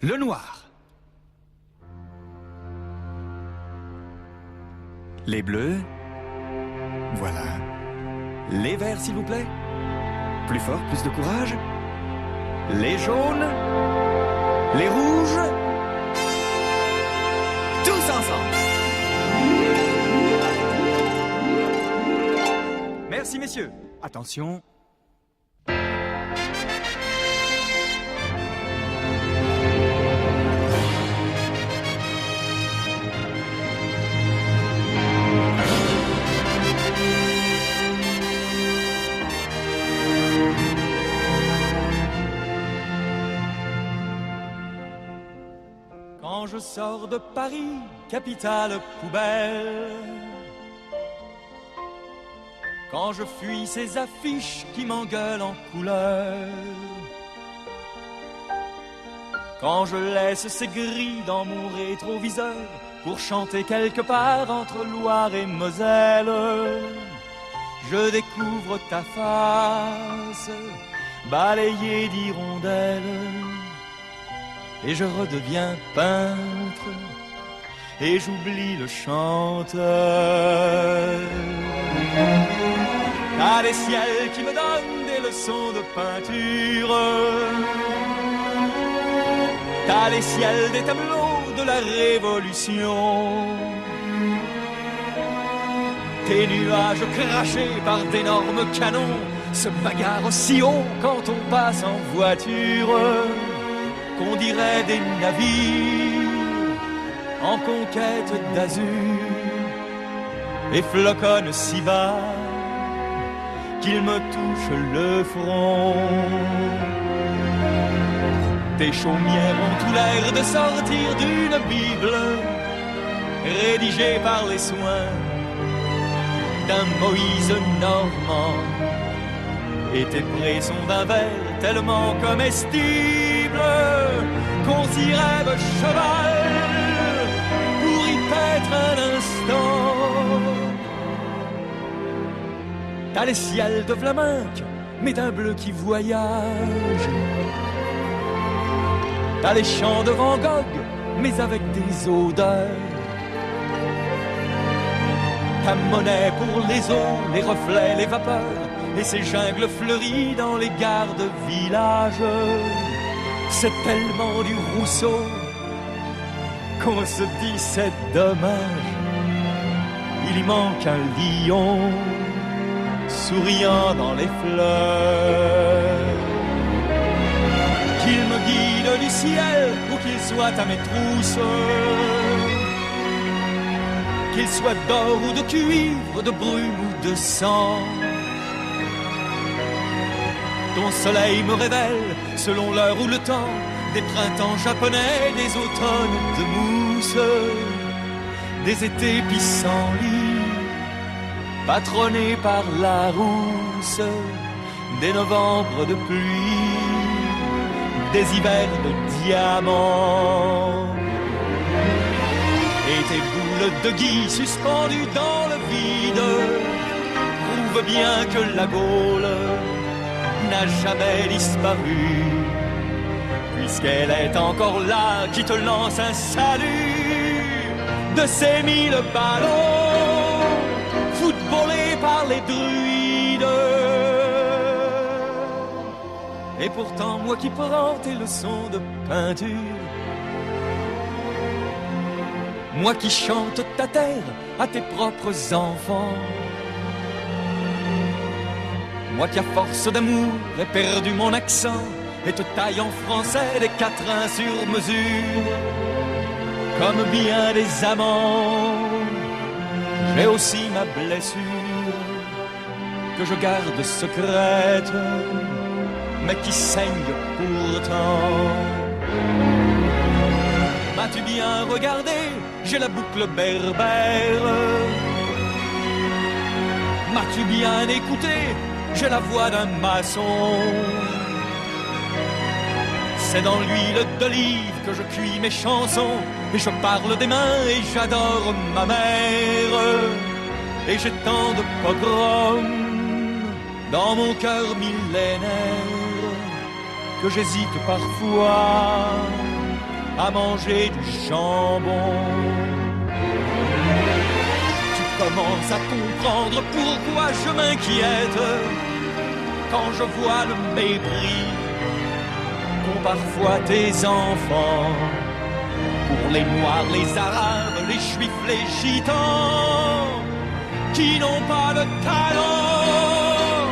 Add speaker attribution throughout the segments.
Speaker 1: Le noir. Les bleus. Voilà. Les verts, s'il vous plaît. Plus fort, plus de courage. Les jaunes. Les rouges. Tous ensemble. Merci, messieurs. Attention. Quand je sors de Paris, capitale poubelle, quand je fuis ces affiches qui m'engueulent en couleur, quand je laisse ces grilles dans mon rétroviseur pour chanter quelque part entre Loire et Moselle, je découvre ta face balayée d'hirondelles. Et je redeviens peintre, et j'oublie le chanteur. T'as les ciels qui me donnent des leçons de peinture. T'as les ciels des tableaux de la Révolution. Tes nuages crachés par d'énormes canons se bagarrent si haut quand on passe en voiture qu'on dirait des navires en conquête d'azur, et floconnent si bas qu'ils me touchent le front. Tes chaumières ont tout l'air de sortir d'une Bible rédigée par les soins d'un Moïse normand, et tes prés sont d'un vert tellement comestible qu'on s'y rêve cheval pour y paître un instant. T'as les ciels de flamenque, mais d'un bleu qui voyage. T'as les champs de Van Gogh, mais avec des odeurs. Ta monnaie pour les eaux, les reflets, les vapeurs, et ces jungles fleuries dans les gares de village. C'est tellement du Rousseau qu'on se dit c'est dommage. Il y manque un lion souriant dans les fleurs. Qu'il me guide du ciel ou qu'il soit à mes trousses, qu'il soit d'or ou de cuivre, de brume ou de sang. Ton soleil me révèle, selon l'heure ou le temps, des printemps japonais, des automnes de mousse, des étés pissenlits, patronnés par la rousse, des novembre de pluie, des hivers de diamants. Et tes boules de gui suspendues dans le vide prouvent bien que la Gaule n'a jamais disparu, puisqu'elle est encore là qui te lance un salut de ces 1000 ballons footballés par les druides. Et pourtant moi qui prends tes leçons de peinture, moi qui chante ta terre à tes propres enfants, moi qui à force d'amour ai perdu mon accent et te taille en français des quatrains sur mesure, comme bien des amants, j'ai aussi ma blessure que je garde secrète, mais qui saigne pourtant. M'as-tu bien regardé? J'ai la boucle berbère. M'as-tu bien écouté? J'ai la voix d'un maçon. C'est dans l'huile d'olive que je cuis mes chansons, et je parle des mains et j'adore ma mère. Et j'ai tant de pogroms dans mon cœur millénaire que j'hésite parfois à manger du jambon. Tu commences à comprendre pourquoi je m'inquiète quand je vois le mépris qu'ont parfois tes enfants pour les Noirs, les Arabes, les Juifs, les Gitans, qui n'ont pas le talent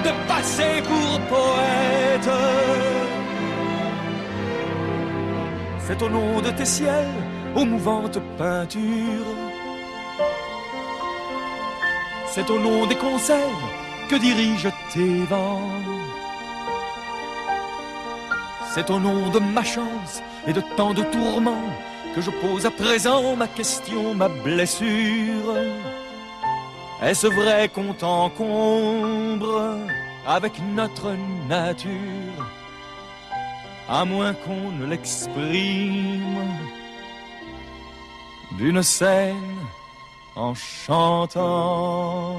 Speaker 1: de passer pour poètes. C'est au nom de tes ciels, aux mouvantes peintures, c'est au nom des concerts que dirigent tes vents. C'est au nom de ma chance et de tant de tourments que je pose à présent ma question, ma blessure. Est-ce vrai qu'on t'encombre avec notre nature, à moins qu'on ne l'exprime d'une scène en chantant?